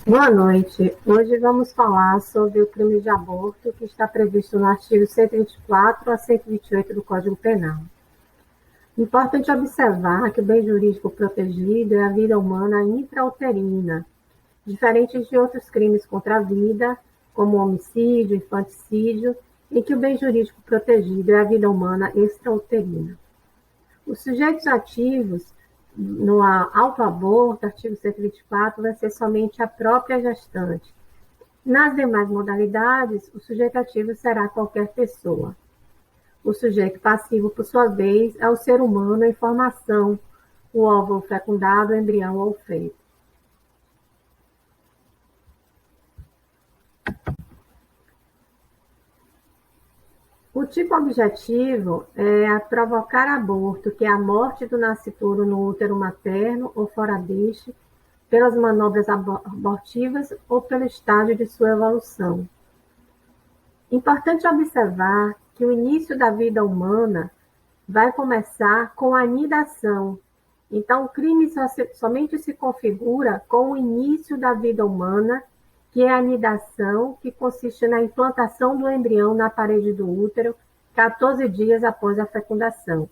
Boa noite. Hoje vamos falar sobre o crime de aborto que está previsto no artigo 124 a 128 do Código Penal. Importante observar que o bem jurídico protegido é a vida humana intrauterina, diferente de outros crimes contra a vida, como homicídio, infanticídio, em que o bem jurídico protegido é a vida humana extrauterina. Os sujeitos ativos no autoaborto, artigo 124, vai ser somente a própria gestante. Nas demais modalidades, o sujeito ativo será qualquer pessoa. O sujeito passivo, por sua vez, é o ser humano em formação, o óvulo fecundado, o embrião ou feto. O tipo objetivo é provocar aborto, que é a morte do nascituro no útero materno ou fora deste, pelas manobras abortivas ou pelo estágio de sua evolução. Importante observar que o início da vida humana vai começar com a anidação. Então, o crime somente se configura com o início da vida humana, que é a anidação, que consiste na implantação do embrião na parede do útero, 14 dias após a fecundação.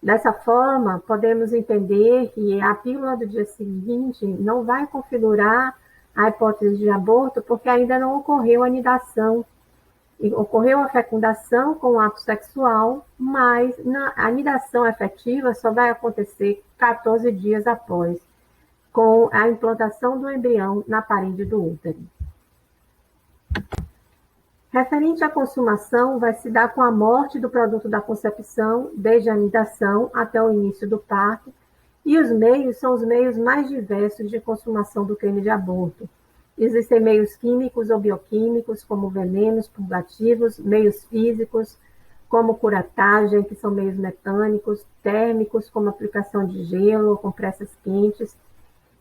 Dessa forma, podemos entender que a pílula do dia seguinte não vai configurar a hipótese de aborto, porque ainda não ocorreu a anidação. Ocorreu a fecundação com o ato sexual, mas a anidação efetiva só vai acontecer 14 dias após, com a implantação do embrião na parede do útero. Referente à consumação, vai se dar com a morte do produto da concepção, desde a anidação até o início do parto, e os meios são os meios mais diversos de consumação do crime de aborto. Existem meios químicos ou bioquímicos, como venenos, purgativos, meios físicos, como curetagem, que são meios mecânicos, térmicos, como aplicação de gelo ou compressas quentes,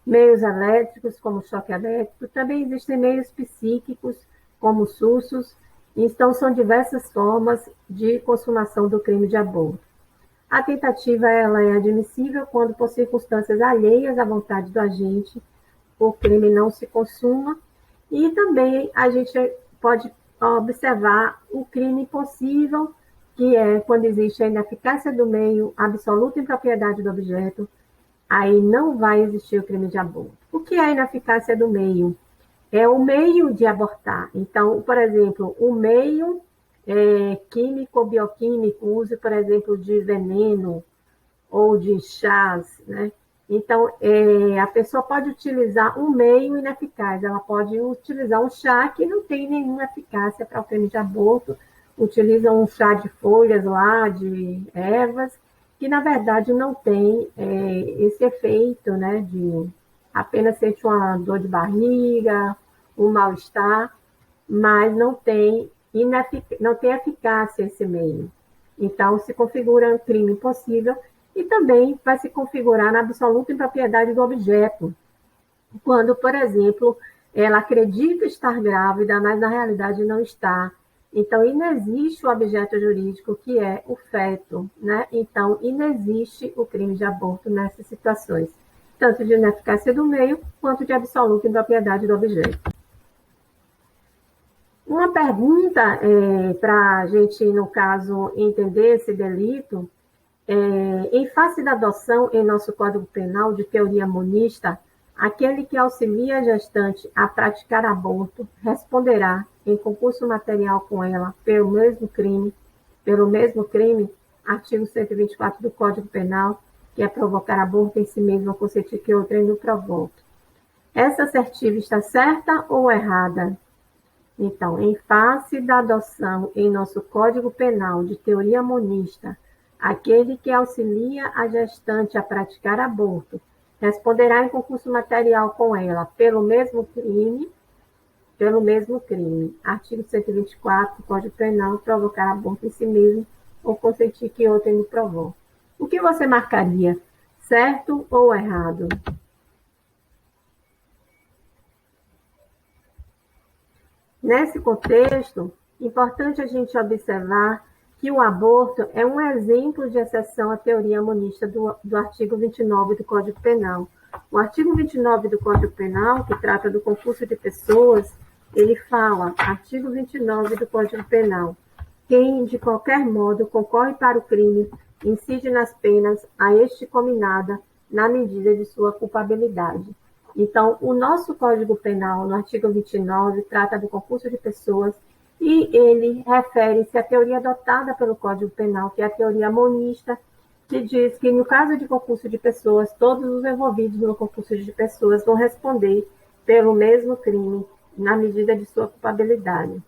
meios elétricos, como choque elétrico. Também existem meios psíquicos, como sussos, então são diversas formas de consumação do crime de aborto. A tentativa ela é admissível quando, por circunstâncias alheias à vontade do agente, o crime não se consuma, e também a gente pode observar o crime possível, que é quando existe a ineficácia do meio absoluta em propriedade do objeto, aí não vai existir o crime de aborto. O que é a ineficácia do meio? É o meio de abortar. Então, por exemplo, o meio químico ou bioquímico, uso, por exemplo, de veneno ou de chás, né? Então, a pessoa pode utilizar um meio ineficaz, ela pode utilizar um chá que não tem nenhuma eficácia para o crime de aborto, utiliza um chá de folhas lá, de ervas, que na verdade não tem esse efeito, né, de apenas sente uma dor de barriga, um mal-estar, mas não tem eficácia esse meio. Então, se configura um crime impossível e também vai se configurar na absoluta impropriedade do objeto. Quando, por exemplo, ela acredita estar grávida, mas na realidade não está. Então, inexiste o objeto jurídico, que é o feto, né? Então, inexiste o crime de aborto nessas situações, tanto de ineficácia do meio, quanto de absoluta impropriedade do objeto. Uma pergunta para a gente, no caso, entender esse delito, em face da adoção em nosso Código Penal de teoria monista, aquele que auxilia a gestante a praticar aborto responderá em concurso material com ela pelo mesmo crime, artigo 124 do Código Penal, que é provocar aborto em si mesmo ou consentir que outrem o provoque. Essa assertiva está certa ou errada? Então, em face da adoção em nosso Código Penal de teoria monista, aquele que auxilia a gestante a praticar aborto responderá em concurso material com ela pelo mesmo crime. Artigo 124 do Código Penal, provocar aborto em si mesmo ou consentir que outrem o provoque. O que você marcaria? Certo ou errado? Nesse contexto, importante a gente observar que o aborto é um exemplo de exceção à teoria monista do artigo 29 do Código Penal, O artigo 29 do Código Penal, que trata do concurso de pessoas, ele fala, artigo 29 do Código Penal, quem, de qualquer modo, concorre para o crime, incide nas penas a este cominada na medida de sua culpabilidade. Então, o nosso Código Penal, no artigo 29, trata do concurso de pessoas e ele refere-se à teoria adotada pelo Código Penal, que é a teoria monista, que diz que, no caso de concurso de pessoas, todos os envolvidos no concurso de pessoas vão responder pelo mesmo crime, na medida de sua culpabilidade.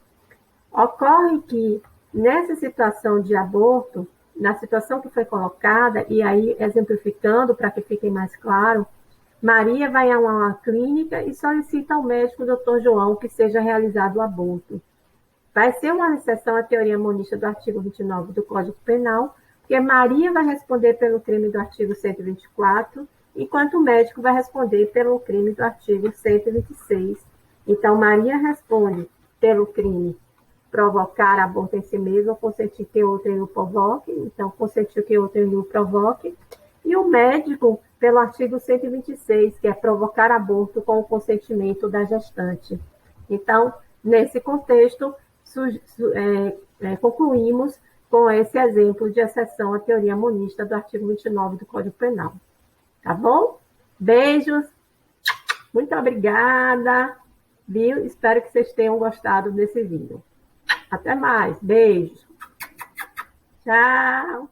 Ocorre que, nessa situação de aborto, na situação que foi colocada, e aí exemplificando para que fique mais claro, Maria vai a uma clínica e solicita ao médico Dr. João que seja realizado o aborto. Vai ser uma exceção à teoria monista do artigo 29 do Código Penal, porque Maria vai responder pelo crime do artigo 124, enquanto o médico vai responder pelo crime do artigo 126. Então, Maria responde pelo crime provocar aborto em si mesmo, ou consentir que outrem o provoque, então consentiu que outrem o provoque, e o médico pelo artigo 126, que é provocar aborto com o consentimento da gestante. Então, nesse contexto, concluímos com esse exemplo de exceção à teoria monista do artigo 29 do Código Penal. Tá bom? Beijos, muito obrigada, viu? Espero que vocês tenham gostado desse vídeo. Até mais, beijos. Tchau.